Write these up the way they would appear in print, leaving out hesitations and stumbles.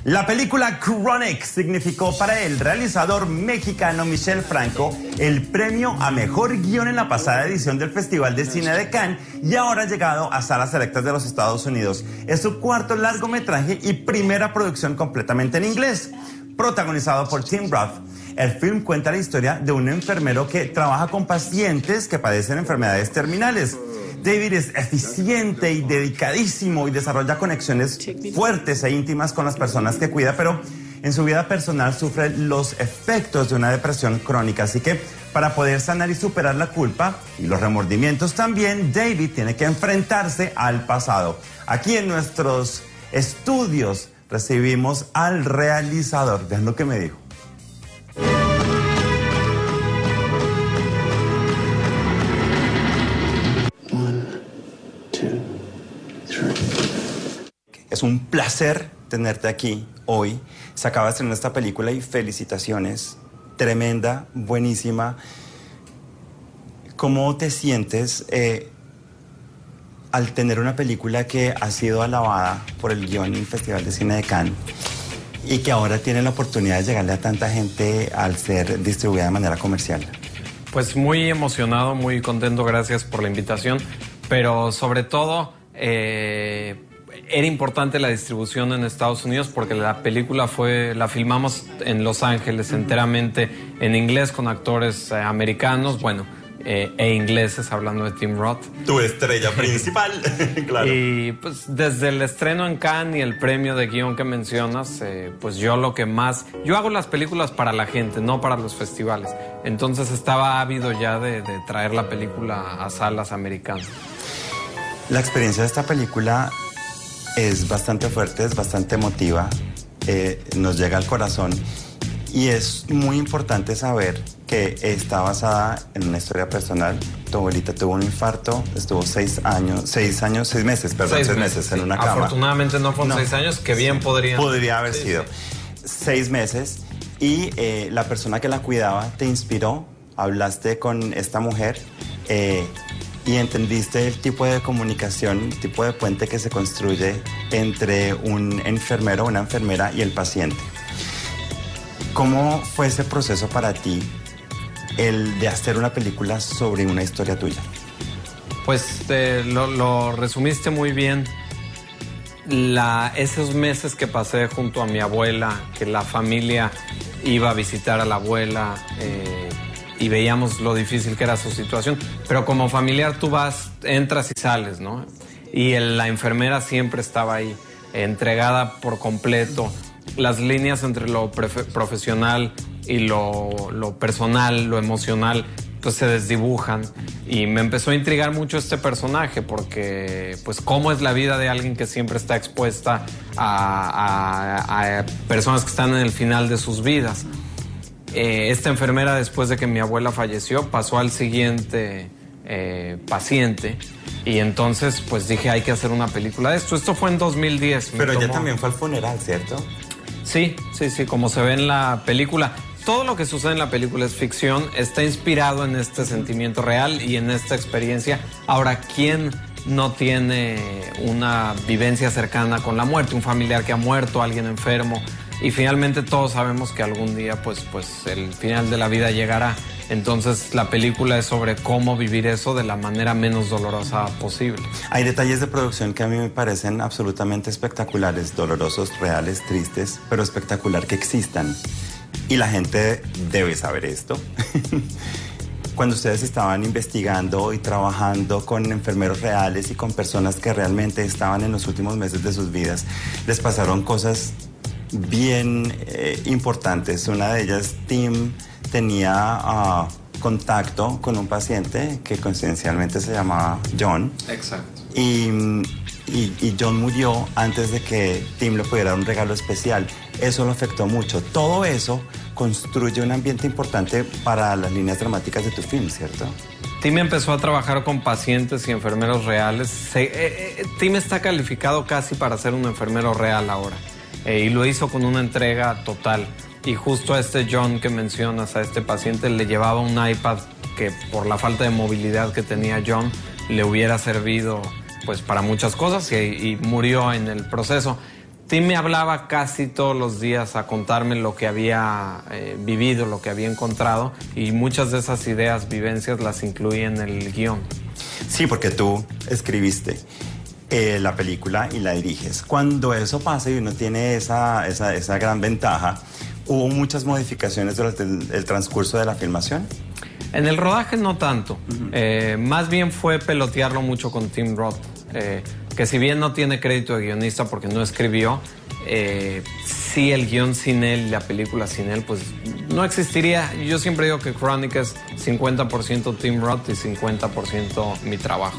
La película Chronic significó para el realizador mexicano Michel Franco el premio a mejor guión en la pasada edición del Festival de Cine de Cannes y ahora ha llegado a salas selectas de los Estados Unidos. Es su cuarto largometraje y primera producción completamente en inglés. Protagonizado por Tim Roth, el film cuenta la historia de un enfermero que trabaja con pacientes que padecen enfermedades terminales. David es eficiente y dedicadísimo y desarrolla conexiones fuertes e íntimas con las personas que cuida, pero en su vida personal sufre los efectos de una depresión crónica. Así que para poder sanar y superar la culpa y los remordimientos también, David tiene que enfrentarse al pasado. Aquí en nuestros estudios recibimos al realizador. Vean lo que me dijo. Es un placer tenerte aquí hoy. Se acaba de estrenar esta película y felicitaciones. Tremenda, buenísima. ¿Cómo te sientes al tener una película que ha sido alabada por el guión en el Festival de Cine de Cannes y que ahora tiene la oportunidad de llegarle a tanta gente al ser distribuida de manera comercial? Pues muy emocionado, muy contento, gracias por la invitación, pero sobre todo era importante la distribución en Estados Unidos porque la película la filmamos en Los Ángeles enteramente en inglés con actores americanos, e ingleses, hablando de Tim Roth. Tu estrella principal, claro. Y pues desde el estreno en Cannes y el premio de guión que mencionas, pues yo hago las películas para la gente, no para los festivales. Entonces estaba ávido ya de traer la película a salas americanas. La experiencia de esta película es bastante fuerte, es bastante emotiva, nos llega al corazón y es muy importante saber que está basada en una historia personal. Tu abuelita tuvo un infarto, estuvo 6 meses en una cama. Afortunadamente no fueron 6 años, que bien podría haber sido. 6 meses y la persona que la cuidaba te inspiró, hablaste con esta mujer y entendiste el tipo de comunicación, el tipo de puente que se construye entre un enfermero, una enfermera y el paciente. ¿Cómo fue ese proceso para ti, el de hacer una película sobre una historia tuya? Pues lo resumiste muy bien. Esos meses que pasé junto a mi abuela, que la familia iba a visitar a la abuela, y veíamos lo difícil que era su situación. Pero como familiar tú entras y sales, ¿no? Y la enfermera siempre estaba ahí, entregada por completo. Las líneas entre lo profesional y lo personal, lo emocional, pues se desdibujan. Y me empezó a intrigar mucho este personaje porque, pues, cómo es la vida de alguien que siempre está expuesta a personas que están en el final de sus vidas. Esta enfermera, después de que mi abuela falleció, pasó al siguiente paciente y entonces pues dije hay que hacer una película de esto. Esto fue en 2010. Pero ella también fue al funeral, ¿cierto? Sí, como se ve en la película. Todo lo que sucede en la película es ficción, está inspirado en este sentimiento real y en esta experiencia. Ahora, ¿quién no tiene una vivencia cercana con la muerte? Un familiar que ha muerto, alguien enfermo. Y finalmente todos sabemos que algún día pues el final de la vida llegará. Entonces la película es sobre cómo vivir eso de la manera menos dolorosa posible. Hay detalles de producción que a mí me parecen absolutamente espectaculares, dolorosos, reales, tristes, pero espectacular que existan. Y la gente debe saber esto. Cuando ustedes estaban investigando y trabajando con enfermeros reales y con personas que realmente estaban en los últimos meses de sus vidas, les pasaron cosas bien importantes. Una de ellas, Tim tenía contacto con un paciente que coincidencialmente se llamaba John. Exacto. Y John murió antes de que Tim le pudiera dar un regalo especial. Eso lo afectó mucho. Todo eso construye un ambiente importante para las líneas dramáticas de tu film, ¿cierto? Tim empezó a trabajar con pacientes y enfermeros reales. Tim está calificado casi para ser un enfermero real ahora. Y lo hizo con una entrega total. Y justo a este John que mencionas, a este paciente, le llevaba un iPad que por la falta de movilidad que tenía John, le hubiera servido pues para muchas cosas y murió en el proceso. Tim me hablaba casi todos los días a contarme lo que había vivido, lo que había encontrado, y muchas de esas ideas, vivencias, las incluí en el guión. Sí, porque tú escribiste la película y la diriges. Cuando eso pasa y uno tiene esa gran ventaja, ¿hubo muchas modificaciones durante el transcurso de la filmación? En el rodaje no tanto. Más bien fue pelotearlo mucho con Tim Roth. Que si bien no tiene crédito de guionista porque no escribió, sí, el guión sin él, la película sin él, pues no existiría. Yo siempre digo que Chronic es 50% Tim Roth y 50% mi trabajo.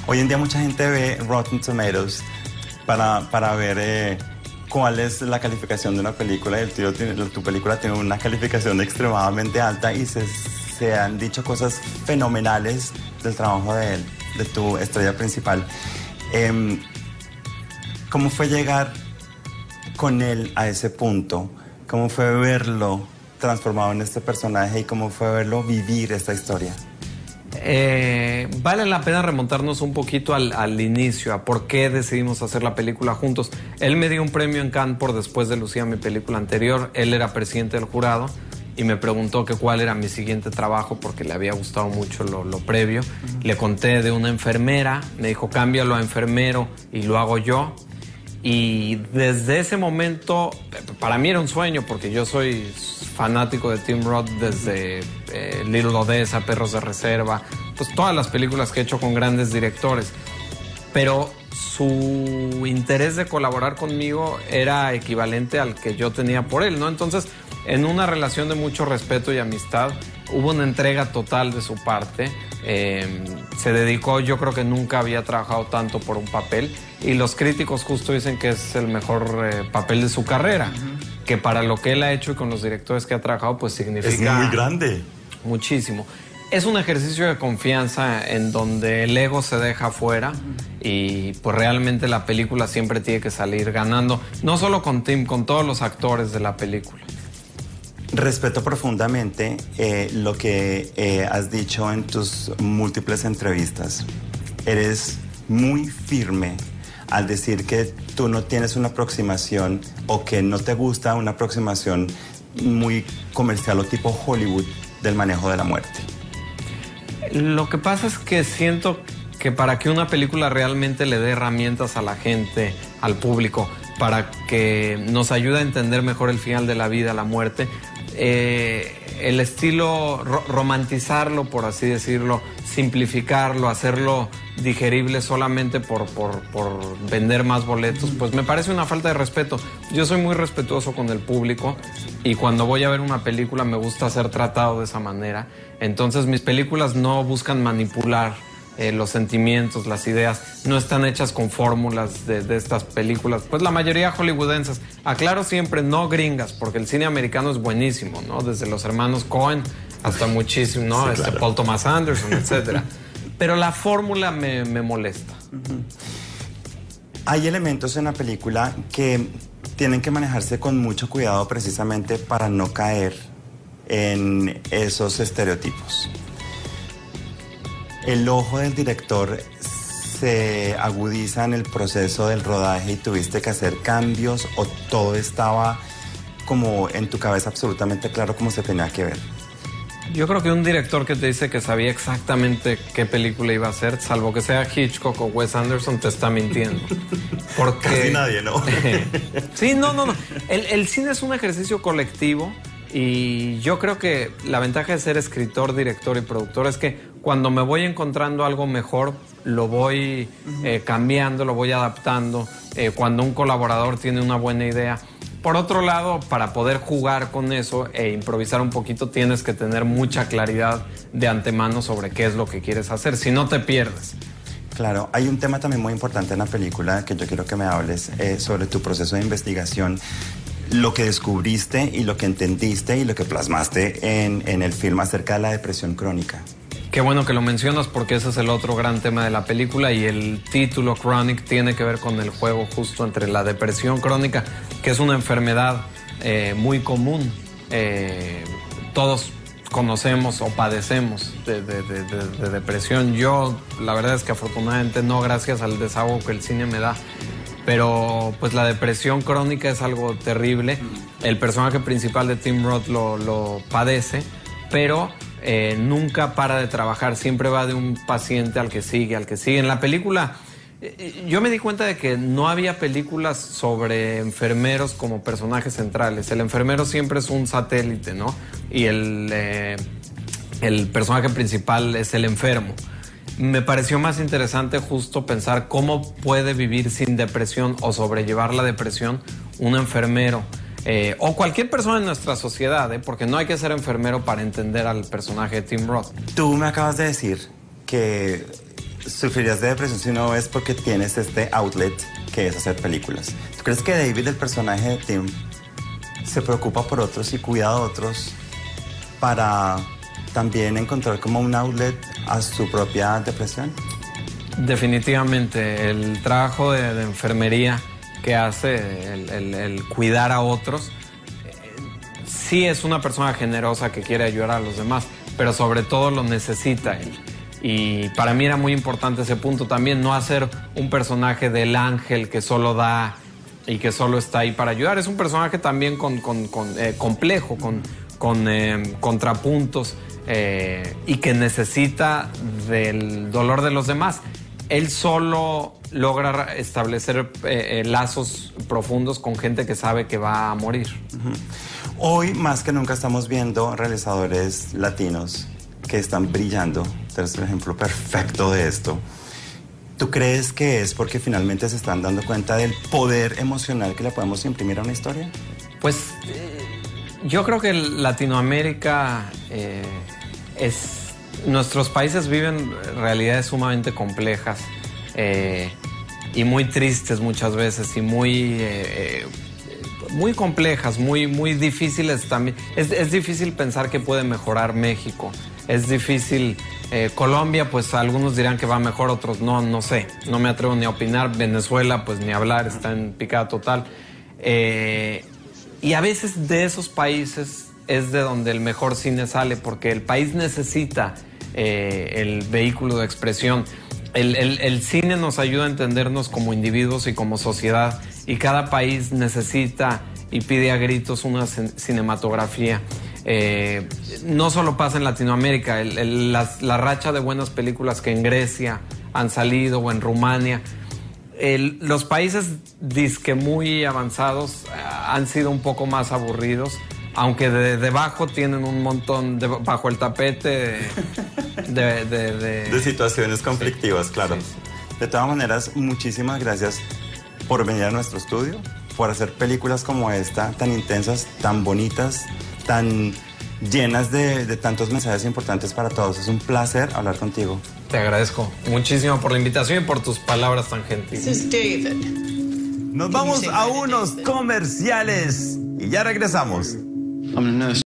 Hoy en día mucha gente ve Rotten Tomatoes para ver cuál es la calificación de una película, y tu película tiene una calificación extremadamente alta, y se han dicho cosas fenomenales del trabajo de tu estrella principal. ¿Cómo fue llegar con él a ese punto? ¿Cómo fue verlo transformado en este personaje y cómo fue verlo vivir esta historia? Vale la pena remontarnos un poquito al inicio, a por qué decidimos hacer la película juntos. Él me dio un premio en Cannes por Después de Lucía, mi película anterior. Él era presidente del jurado y me preguntó que cuál era mi siguiente trabajo porque le había gustado mucho lo previo. Le conté de una enfermera, me dijo cámbialo a enfermero y lo hago yo. Y desde ese momento, para mí era un sueño porque yo soy fanático de Tim Roth desde Little Odessa, Perros de Reserva, pues todas las películas que he hecho con grandes directores. Pero su interés de colaborar conmigo era equivalente al que yo tenía por él, ¿no? Entonces, en una relación de mucho respeto y amistad, hubo una entrega total de su parte. Se dedicó, yo creo que nunca había trabajado tanto por un papel, y los críticos justo dicen que es el mejor papel de su carrera, que para lo que él ha hecho y con los directores que ha trabajado, pues significa... Es muy grande. Muchísimo. Es un ejercicio de confianza en donde el ego se deja afuera y pues realmente la película siempre tiene que salir ganando, no solo con Tim, con todos los actores de la película. Respeto profundamente lo que has dicho en tus múltiples entrevistas. Eres muy firme al decir que tú no tienes una aproximación, o que no te gusta una aproximación muy comercial o tipo Hollywood del manejo de la muerte. Lo que pasa es que siento que para que una película realmente le dé herramientas a la gente, al público, para que nos ayude a entender mejor el final de la vida, la muerte, el estilo, romantizarlo, por así decirlo, simplificarlo, hacerlo digerible solamente por vender más boletos, pues me parece una falta de respeto. Yo soy muy respetuoso con el público y cuando voy a ver una película me gusta ser tratado de esa manera. Entonces mis películas no buscan manipular los sentimientos, las ideas, no están hechas con fórmulas de estas películas, pues la mayoría hollywoodenses. Aclaro siempre, no gringas, porque el cine americano es buenísimo, ¿no? Desde los hermanos Coen hasta muchísimo, ¿no? Sí, claro. Paul Thomas Anderson, etcétera. Pero la fórmula me molesta. Hay elementos en la película que tienen que manejarse con mucho cuidado precisamente para no caer en esos estereotipos. El ojo del director se agudiza en el proceso del rodaje y tuviste que hacer cambios, o todo estaba como en tu cabeza absolutamente claro cómo se tenía que ver. Yo creo que un director que te dice que sabía exactamente qué película iba a hacer, salvo que sea Hitchcock o Wes Anderson, te está mintiendo. Porque... Casi nadie, ¿no? Sí, no. El cine es un ejercicio colectivo y yo creo que la ventaja de ser escritor, director y productor es que cuando me voy encontrando algo mejor, lo voy cambiando, lo voy adaptando. Cuando un colaborador tiene una buena idea. Por otro lado, para poder jugar con eso e improvisar un poquito, tienes que tener mucha claridad de antemano sobre qué es lo que quieres hacer, si no te pierdes. Claro, hay un tema también muy importante en la película que yo quiero que me hables sobre tu proceso de investigación, lo que descubriste y lo que entendiste y lo que plasmaste en el film acerca de la depresión crónica. Qué bueno que lo mencionas porque ese es el otro gran tema de la película y el título Chronic tiene que ver con el juego justo entre la depresión crónica, que es una enfermedad muy común. Todos conocemos o padecemos de depresión. Yo, la verdad es que afortunadamente no, gracias al desahogo que el cine me da. pero pues la depresión crónica es algo terrible. El personaje principal de Tim Roth lo padece, pero nunca para de trabajar, siempre va de un paciente al que sigue. En la película, yo me di cuenta de que no había películas sobre enfermeros como personajes centrales. El enfermero siempre es un satélite, ¿no? Y el personaje principal es el enfermo. Me pareció más interesante justo pensar cómo puede vivir sin depresión o sobrellevar la depresión un enfermero o cualquier persona en nuestra sociedad, porque no hay que ser enfermero para entender al personaje de Tim Roth. Tú me acabas de decir que sufrirías de depresión si no es porque tienes este outlet que es hacer películas. ¿Tú crees que David, el personaje de Tim, se preocupa por otros y cuida a otros para también encontrar como un outlet a su propia depresión? Definitivamente, el trabajo de enfermería que hace, el cuidar a otros, sí es una persona generosa que quiere ayudar a los demás, pero sobre todo lo necesita él. Y para mí era muy importante ese punto también, no hacer un personaje del ángel que solo da y que solo está ahí para ayudar. Es un personaje también complejo, con contrapuntos, y que necesita del dolor de los demás. Él solo logra establecer lazos profundos con gente que sabe que va a morir. Hoy más que nunca estamos viendo realizadores latinos que están brillando. Tú eres el ejemplo perfecto de esto. ¿Tú crees que es porque finalmente se están dando cuenta del poder emocional que le podemos imprimir a una historia? Pues yo creo que Latinoamérica nuestros países viven realidades sumamente complejas y muy tristes muchas veces y muy complejas, muy difíciles también. Es difícil pensar que puede mejorar México. Es difícil. Colombia, pues algunos dirán que va mejor, otros no sé. No me atrevo ni a opinar. Venezuela, pues ni hablar, está en picada total. Y a veces de esos países es de donde el mejor cine sale, porque el país necesita el vehículo de expresión. El cine nos ayuda a entendernos como individuos y como sociedad, y cada país necesita y pide a gritos una cinematografía. No solo pasa en Latinoamérica, la racha de buenas películas que en Grecia han salido o en Rumania. Los países disque muy avanzados han sido un poco más aburridos, aunque debajo tienen un montón, bajo el tapete de situaciones conflictivas, claro. Sí. De todas maneras, muchísimas gracias por venir a nuestro estudio, por hacer películas como esta, tan intensas, tan bonitas, tan llenas de tantos mensajes importantes para todos. Es un placer hablar contigo. Te agradezco muchísimo por la invitación y por tus palabras tan gentiles. This is David. Nos vamos a unos comerciales y ya regresamos. I'm a nurse.